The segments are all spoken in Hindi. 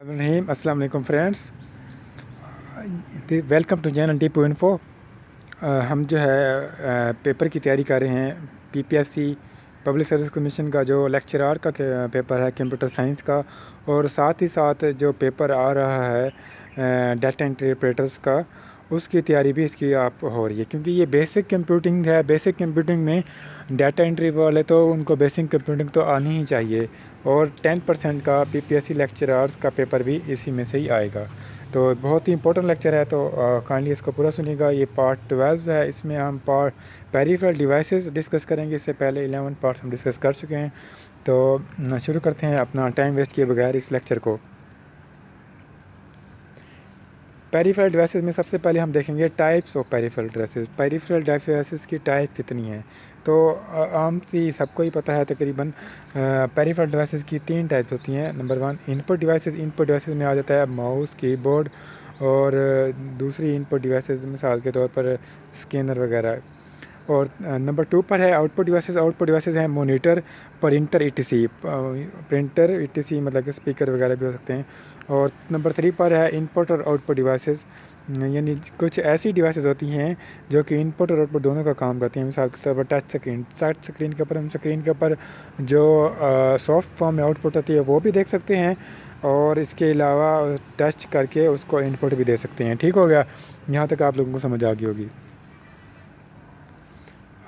रहीम अस्सलाम वालेकुम friends, welcome to Jain T info. हम जो है पेपर की तैयारी कर रहे हैं। पीपीएससी पब्लिक सर्विस कमीशन का जो लेक्चरार का पेपर है कंप्यूटर साइंस का, और साथ ही साथ जो पेपर आ रहा है डाटा एंट्री ऑपरेटर्स का, उसकी तैयारी भी इसकी आप हो रही है। क्योंकि ये बेसिक कंप्यूटिंग है। बेसिक कंप्यूटिंग में डाटा एंट्री वाले तो उनको बेसिक कंप्यूटिंग तो आनी ही चाहिए, और 10% का पीपीएससी लेक्चरार्स का पेपर भी इसी में से ही आएगा। तो बहुत ही इंपॉर्टेंट लेक्चर है, तो काइंडली इसको पूरा सुनिएगा। ये पार्ट 12 है। इसमें हम पेरिफेरल डिवाइसेस डिस्कस करेंगे। इससे पहले 11 पार्ट्स हम डिस्कस कर चुके हैं। तो शुरू करते हैं अपना टाइम वेस्ट किए बगैर इस लेक्चर को। पेरिफेरल डिवाइसेस में सबसे पहले हम देखेंगे types of peripheral devices. Peripheral devices की टाइप कितनी है, तो आम सी सबको ही पता है तकरीबन। पेरिफेरल डिवाइसेस की 3 टाइप्स होती हैं। Number 1 input devices. Input devices में आ जाता है माउस, कीबोर्ड, और दूसरी इनपुट डिवाइसेस मिसाल के तौर पर स्कैनर वगैरह। और नंबर 2 पर है आउटपुट डिवाइसेस। आउटपुट डिवाइसेस हैं monitor, printer etc. Printer etc मतलब कि स्पीकर वगैरह भी हो सकते हैं। और नंबर 3 पर है इनपुट और आउटपुट डिवाइसेस, यानी कुछ ऐसी डिवाइसेस होती हैं जो कि इनपुट और आउटपुट दोनों का काम करती हैं। मिसाल के तौर पर टच स्क्रीन के ऊपर हम स्क्रीन के ऊपर जो सॉफ्ट फॉर्म में आउटपुट होती है वो भी देख सकते हैं, और इसके अलावा टच करके उसको इनपुट भी दे सकते हैं। ठीक हो गया, यहाँ तक आप लोगों को समझ आ गई होगी।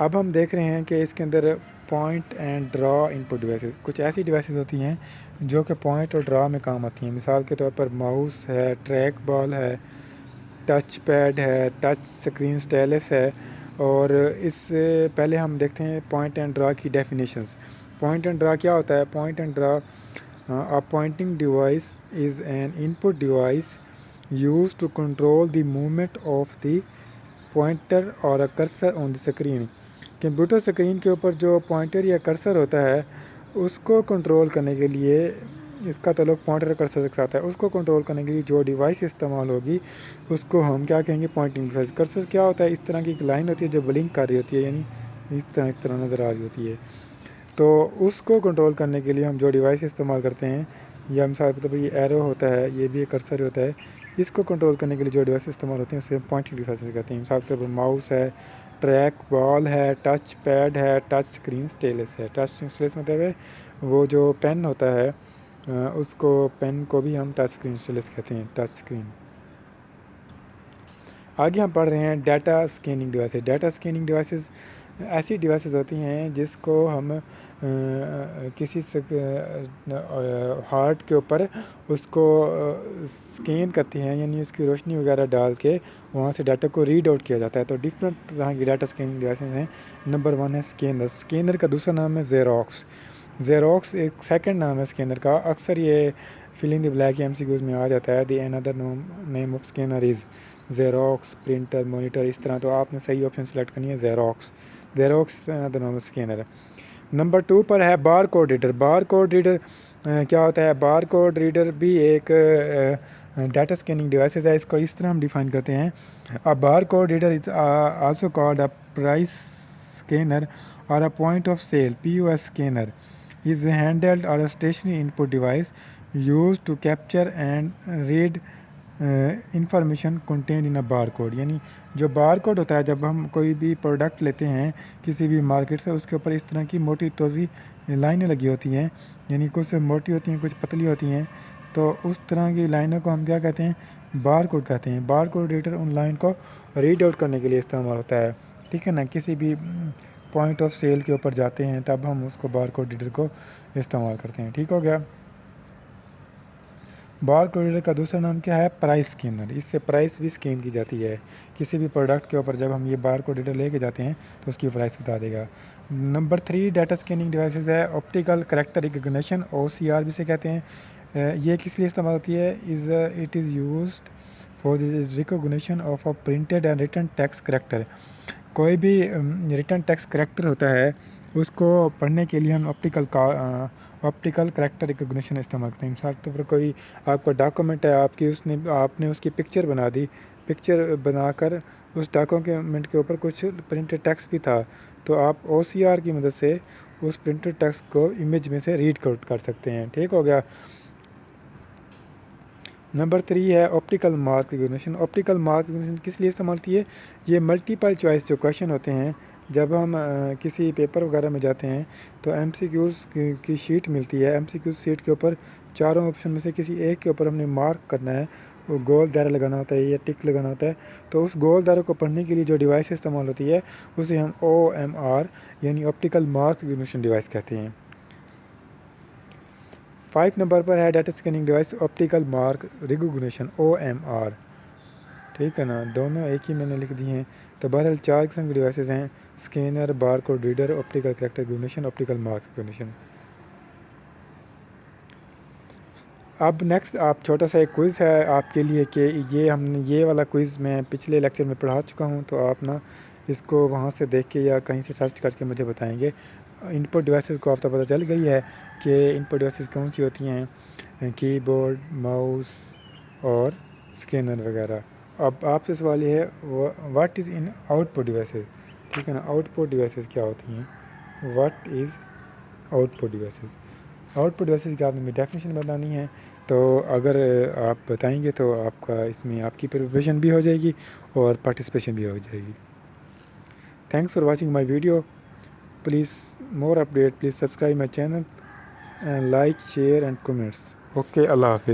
अब हम देख रहे हैं कि इसके अंदर point and draw input devices. कुछ ऐसी डिवाइसेस होती हैं जो कि पॉइंट और ड्रॉ में काम आती हैं। मिसाल के तौर पर माउस है, ट्रैक बॉल है, टच पैड है, टच स्क्रीन स्टाइलस है। और इससे पहले हम देखते हैं पॉइंट एंड ड्रॉ की डेफिनेशंस। पॉइंट एंड ड्रॉ क्या होता है? Point and draw a pointing device is an input device use to control the movement of the pointer और a cursor on the screen. Computer screen के ऊपर जो पॉइंटर या कर्सर होता है उसको कंट्रोल करने के लिए, इसका ताल्लुक पॉइंटर कर्सर के साथ है, उसको कंट्रोल करने के लिए जो डिवाइस इस्तेमाल होगी उसको हम क्या कहेंगे? Pointing device. कर्सर क्या होता है? इस तरह की एक लाइन होती है जो ब्लिंक कर रही होती है, यानी इस तरह नज़र आ रही होती है। तो उसको कंट्रोल करने के लिए हम जो डिवाइस इस्तेमाल करते हैं, या मिसाल के तौर पर ये एरो होता है, ये भी एक कर्सर होता है। इसको कंट्रोल करने के लिए जो डिवाइस इस्तेमाल होते हैं उसे हम पॉइंटिंग डिवाइसेस कहते हैं। मिसाल के तौर पर माउस है, ट्रैक बॉल है, टच पैड है, टच स्क्रीन स्टेलस है। टच स्क्रीन स्टेलस मतलब है वो जो पेन होता है, उसको पेन को भी हम टच स्क्रीन स्टेलस कहते हैं, टच स्क्रीन। आगे हम पढ़ रहे हैं data scanning devices. Data scanning devices ऐसी डिवाइसेस होती हैं जिसको हम किसी हार्ट के ऊपर उसको स्कैन करते हैं, यानी उसकी रोशनी वगैरह डाल के वहाँ से डाटा को रीड आउट किया जाता है। तो डिफरेंट तरह की डाटा स्कैनिंग डिवाइसेस हैं। नंबर 1 है स्कैनर। स्कैनर का दूसरा नाम है ज़ेरोक्स। ज़ेरोक्स एक सेकंड नाम है स्कैनर का। अक्सर ये fill in the black MCQs में आ जाता है। The another name of scanner is Xerox, printer, monitor, इस तरह। तो आपने सही ऑप्शन सेलेक्ट करनी है Xerox. Xerox another name of scanner. Number 2 पर है bar code reader. Bar code reader क्या होता है? बार कोड रीडर भी एक डाटा स्कैनिंग डिवाइसेस है। इसको इस तरह हम डिफाइन करते हैं। A bar code reader is also called a price scanner और a point of sale POS scanner is a handheld or a stationary input device used to capture and read information contain in a bar code. यानी जो बार कोड होता है, जब हम कोई भी प्रोडक्ट लेते हैं किसी भी मार्केट से, उसके ऊपर इस तरह की मोटी तोज़ी लाइनें लगी होती हैं, यानी कुछ मोटी होती हैं, कुछ पतली होती हैं। तो उस तरह की लाइनों को हम क्या कहते हैं? बार कोड कहते हैं। बार कोड रीडर उन लाइन को रीड आउट करने के लिए इस्तेमाल होता है। ठीक है ना? किसी भी पॉइंट ऑफ सेल के ऊपर जाते हैं तब हम उसको बार कोड रीडर को इस्तेमाल करते हैं। ठीक हो गया। बार कोड रीडर का दूसरा नाम क्या है? Price scanner. इससे प्राइस भी स्कैन की जाती है। किसी भी प्रोडक्ट के ऊपर जब हम ये बार कोड रीडर लेके जाते हैं तो उसकी प्राइस बता देगा। नंबर 3 डाटा स्कैनिंग डिवाइसेस है ऑप्टिकल कैरेक्टर रिकग्निशन, OCR भी से कहते हैं। ये किस लिए इस्तेमाल होती है? It is used for the recognition of a printed and written text character. कोई भी रिटन टेक्स्ट करेक्टर होता है उसको पढ़ने के लिए हम ऑप्टिकल करेक्टर रिकग्निशन इस्तेमाल करते हैं। मिसाल के तौर पर कोई आपका डॉक्यूमेंट है, आपने उसकी पिक्चर बना दी। पिक्चर बनाकर उस डॉक्यूमेंट के ऊपर कुछ प्रिंटेड टेक्स्ट भी था, तो आप OCR की मदद से उस प्रिंटेड टेक्स्ट को इमेज में से रीड आउट कर सकते हैं। ठीक हो गया। नंबर 3 है optical mark recognition. Optical mark recognition किस लिए इस्तेमाल होती है? ये मल्टीपल चॉइस जो क्वेश्चन होते हैं, जब हम किसी पेपर वगैरह में जाते हैं तो एमसीक्यूज़ की शीट मिलती है। एमसीक्यू शीट के ऊपर चारों ऑप्शन में से किसी एक के ऊपर हमने मार्क करना है, वो गोल दायरा लगाना होता है या टिक लगाना होता है। तो उस गोल दायरे को पढ़ने के लिए जो डिवाइस इस्तेमाल होती है उसे हम OMR यानी ऑप्टिकल मार्क रिकॉग्निशन डिवाइस कहते हैं। 5 नंबर पर है data scanning device optical mark recognition OMR। ठीक है ना, दोनों एक ही मैंने लिख दिए हैं। तो बहरहाल 4 किस्म की डिवाइसेस हैं: scanner, barcode reader, optical character recognition, optical mark recognition. अब नेक्स्ट आप छोटा सा एक क्विज़ है आपके लिए कि ये वाला क्विज़ मैं पिछले लेक्चर में पढ़ा चुका हूँ, तो आप ना इसको वहाँ से देख के या कहीं से सर्च करके मुझे बताएंगे। इनपुट डिवाइसेस को आप तो पता चल गई है कि इनपुट डिवाइसेस कौन सी होती हैं, कीबोर्ड, माउस और स्कैनर वगैरह। अब आपसे सवाल ये है, what is in output devices. ठीक है ना, आउटपुट डिवाइसेस क्या होती हैं, what is output devices. Output devices की आपने डेफिनेशन बतानी है। तो अगर आप बताएंगे तो आपका इसमें आपकी प्रिपरेशन भी हो जाएगी और पार्टिसिपेशन भी हो जाएगी। Thanks for watching my video. Please more update please subscribe my channel and like share and comments. Okay, अल्लाह हाफिज़।